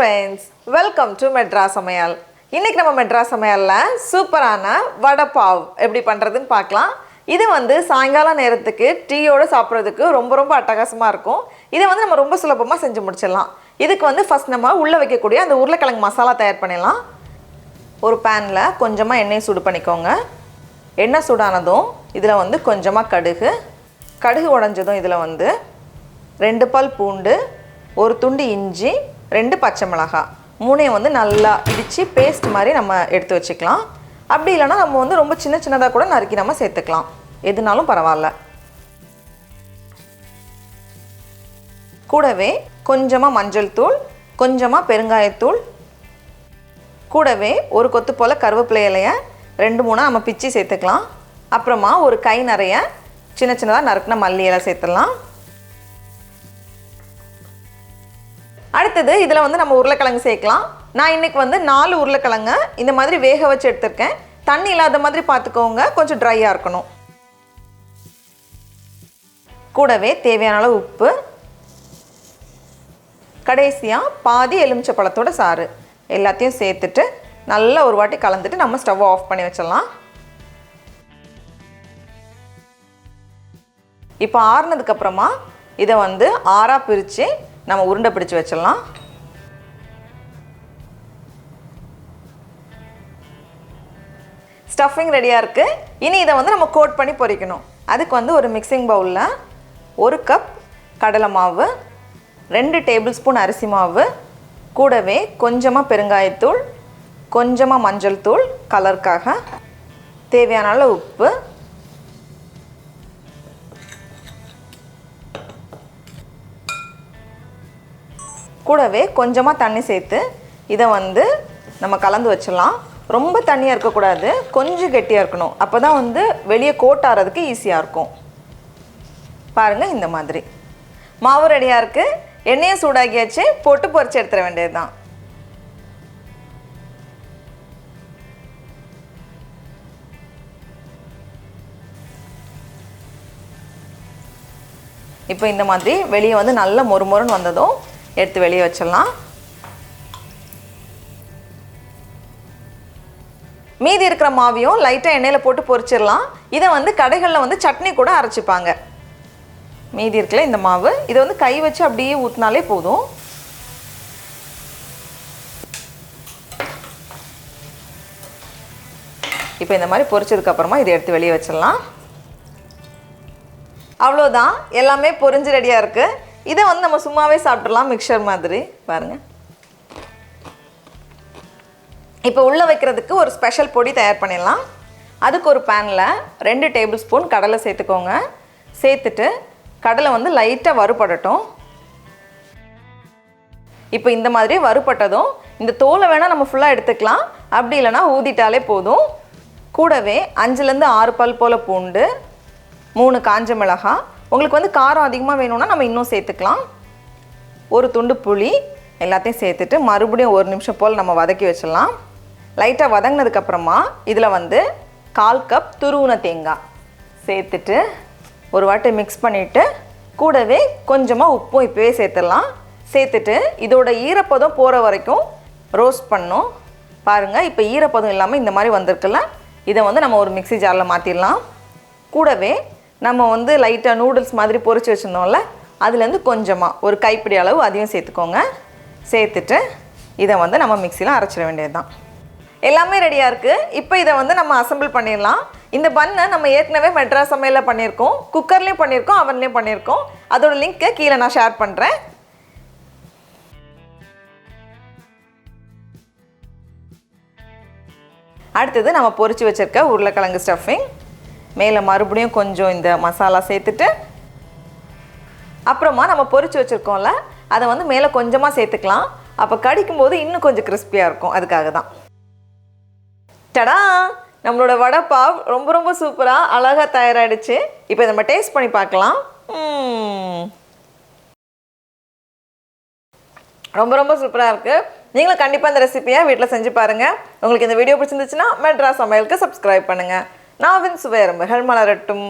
friends, welcome to Madras Samayal. இன்னைக்கு நம்ம Madras Samayalல சூப்பரான Vada Pav எப்படி பண்றதுன்னு பார்க்கலாம். இது வந்து சாயங்கால நேரத்துக்கு டீயோட சாப்பிடுறதுக்கு ரொம்ப அட்டகாசமா இருக்கும். இதை வந்து நம்ம ரொம்ப சுலபமா செஞ்சு முடிச்சிடலாம். இதுக்கு வந்து ஃபர்ஸ்ட் நம்ம உள்ள வைக்கக்கூடிய அந்த உருளைக்கிழங்கு மசாலா தயார் பண்ணிடலாம். ஒரு panல கொஞ்சமா எண்ணெய் சூடு பண்ணிக்கோங்க. எண்ணெய் சூடானதும் இதுல வந்து கொஞ்சமா கடுகு உடைஞ்சதும் இதுல வந்து 2 பல் பூண்டு, ஒரு துண்டு இஞ்சி, 2 பச்சை மிளகாய், மூணையும் வந்து நல்லா இடிச்சு பேஸ்ட் மாதிரி நம்ம எடுத்து வச்சுக்கலாம். அப்படி இல்லைனா நம்ம வந்து ரொம்ப சின்னதாக கூட நறுக்கி நம்ம சேர்த்துக்கலாம், எதுனாலும் பரவாயில்ல. கூடவே கொஞ்சமாக மஞ்சள் தூள், கொஞ்சமாக பெருங்காயத்தூள், கூடவே ஒரு கொத்து போல் கருவேப்பிலை இலையை 2-3 நம்ம பிச்சு சேர்த்துக்கலாம். அப்புறமா ஒரு கை நிறைய சின்னதாக நறுக்கின மல்லி இலை சேர்த்துடலாம். அடுத்தது இதில் வந்து நம்ம உருளைக்கிழங்கு சேர்க்கலாம். நான் இன்றைக்கி வந்து 4 உருளைக்கிழங்கு இந்த மாதிரி வேக வச்சு எடுத்துருக்கேன். தண்ணி இல்லாத மாதிரி பார்த்துக்கோங்க, கொஞ்சம் ட்ரையாக இருக்கணும். கூடவே தேவையான அளவு உப்பு, கடைசியாக பாதி எலுமிச்சை பழத்தோட சாறு எல்லாத்தையும் சேர்த்துட்டு நல்லா ஒரு வாட்டி கலந்துட்டு நம்ம ஸ்டவ் ஆஃப் பண்ணி வச்சிடலாம். இப்போ ஆறுனதுக்கப்புறமா இதை வந்து ஆறாக பிரித்து நம்ம உருண்டை பிடிச்சு வச்சிடலாம். ஸ்டஃபிங் ரெடியாக இருக்குது. இனி இதை வந்து நம்ம கோட் பண்ணி பொரிக்கணும். அதுக்கு வந்து ஒரு மிக்சிங் பவுலில் 1 கப் கடலை மாவு, 2 டேபிள் ஸ்பூன் அரிசி மாவு, கூடவே கொஞ்சமாக பெருங்காயத்தூள், கொஞ்சமாக மஞ்சள் தூள் கலருக்காக, தேவையான அளவு உப்பு, கூடவே கொஞ்சமாக தண்ணி சேர்த்து இதை வந்து நம்ம கலந்து வச்சிடலாம். ரொம்ப தண்ணியாக இருக்கக்கூடாது, கொஞ்சம் கெட்டியாக இருக்கணும். அப்போ தான் வந்து வெளியே கோட் ஆகிறதுக்கு ஈஸியாக இருக்கும். பாருங்கள், இந்த மாதிரி மாவு ரெடியாக இருக்குது. எண்ணெயை சூடாக்கியாச்சு, போட்டு பொரிச்சு எடுத்துட வேண்டியது தான். இப்போ இந்த மாதிரி வெளியே வந்து நல்ல மொறுமொறுன்னு வந்ததும் எடுத்து வெளியே வச்சிடலாம். மீதி இருக்கிற மாவையும் லைட்டாக எண்ணெயில் போட்டு பொரிச்சிடலாம். இதை வந்து கடைகளில் வந்து சட்னி கூட அரைச்சிப்பாங்க. மீதி இருக்கல இந்த மாவு, இதை வந்து கை வச்சு அப்படியே ஊற்றினாலே போதும். இப்போ இந்த மாதிரி பொரிச்சதுக்கப்புறமா இதை எடுத்து வெளியே வச்சிடலாம். அவ்வளோதான், எல்லாமே பொரிஞ்சு ரெடியாக இருக்குது. இதை வந்து நம்ம சும்மாவே சாப்பிட்றலாம், மிக்சர் மாதிரி. பாருங்கள், இப்போ உள்ளே வைக்கிறதுக்கு ஒரு ஸ்பெஷல் பொடி தயார் பண்ணிடலாம். அதுக்கு ஒரு பேனில் 2 டேபிள் ஸ்பூன் கடலை சேர்த்துக்கோங்க. சேர்த்துட்டு கடலை வந்து லைட்டாக வறுபடட்டும். இப்போ இந்த மாதிரி வறுபட்டதும் இந்த தோலை வேணால் நம்ம ஃபுல்லாக எடுத்துக்கலாம், அப்படி இல்லைனா ஊதிட்டாலே போதும். கூடவே 5லேருந்து 6 பல் போல் பூண்டு, 3 காஞ்ச மிளகாய், உங்களுக்கு வந்து காரம் அதிகமாக வேணும்னா நம்ம இன்னும் சேர்த்துக்கலாம், ஒரு துண்டு புளி, எல்லாத்தையும் சேர்த்துட்டு மறுபடியும் 1 நிமிஷம் போல் நம்ம வதக்கி வச்சிடலாம். லைட்டாக வதங்கினதுக்கப்புறமா இதில் வந்து 1/4 கப் துருவின தேங்காய் சேர்த்துட்டு ஒரு வாட்டி மிக்ஸ் பண்ணிவிட்டு கூடவே கொஞ்சமாக உப்பும் இப்போவே சேர்த்துடலாம். சேர்த்துட்டு இதோட ஈரப்பதம் போகிற வரைக்கும் ரோஸ்ட் பண்ணணும். பாருங்கள், இப்போ ஈரப்பதம் இல்லாமல் இந்த மாதிரி வந்திருக்குல்ல, இதை வந்து நம்ம ஒரு மிக்ஸி ஜாரில் மாற்றிடலாம். கூடவே நம்ம வந்து லைட்டாக நூடுல்ஸ் மாதிரி பொரிச்சு வச்சுருந்தோம்ல, அதுலேருந்து கொஞ்சமாக ஒரு கைப்பிடி அளவு அதையும் சேர்த்துக்கோங்க. சேர்த்துட்டு இதை வந்து நம்ம மிக்சியில் அரைச்சிட வேண்டியது தான். எல்லாமே ரெடியாக இருக்குது. இப்போ இதை வந்து நம்ம அசம்பிள் பண்ணிடலாம். இந்த பன்னை நம்ம ஏற்கனவே மெட்ராஸ் சமையலில் பண்ணியிருக்கோம், குக்கர்லேயும் பண்ணியிருக்கோம், அவன்லேயும் பண்ணியிருக்கோம். அதோட லிங்க்கை கீழே நான் ஷேர் பண்ணுறேன். அடுத்தது நம்ம பொரிச்சு வச்சுருக்க உருளைக்கிழங்கு ஸ்டஃபிங் மேலே மறுபடியும் கொஞ்சம் இந்த மசாலா சேர்த்துட்டு அப்புறமா நம்ம பொரிச்சு வச்சுருக்கோம்ல, அதை வந்து மேலே கொஞ்சமாக சேர்த்துக்கலாம். அப்போ கடிக்கும்போது இன்னும் கொஞ்சம் கிறிஸ்பியாக இருக்கும், அதுக்காக தான். டடா, நம்மளோட வடை பாவ் ரொம்ப சூப்பராக அழகாக தயாராகிடுச்சு. இப்போ நம்ம டேஸ்ட் பண்ணி பார்க்கலாம். ரொம்ப சூப்பராக இருக்குது. நீங்களும் கண்டிப்பாக இந்த ரெசிபியை வீட்டில் செஞ்சு பாருங்கள். உங்களுக்கு இந்த வீடியோ பிடிச்சிருந்துச்சுன்னா மெட்ராஸ் சமையலுக்கு சப்ஸ்கிரைப் பண்ணுங்கள். நாவின் சுவை எறும்புகள் மலரட்டும்.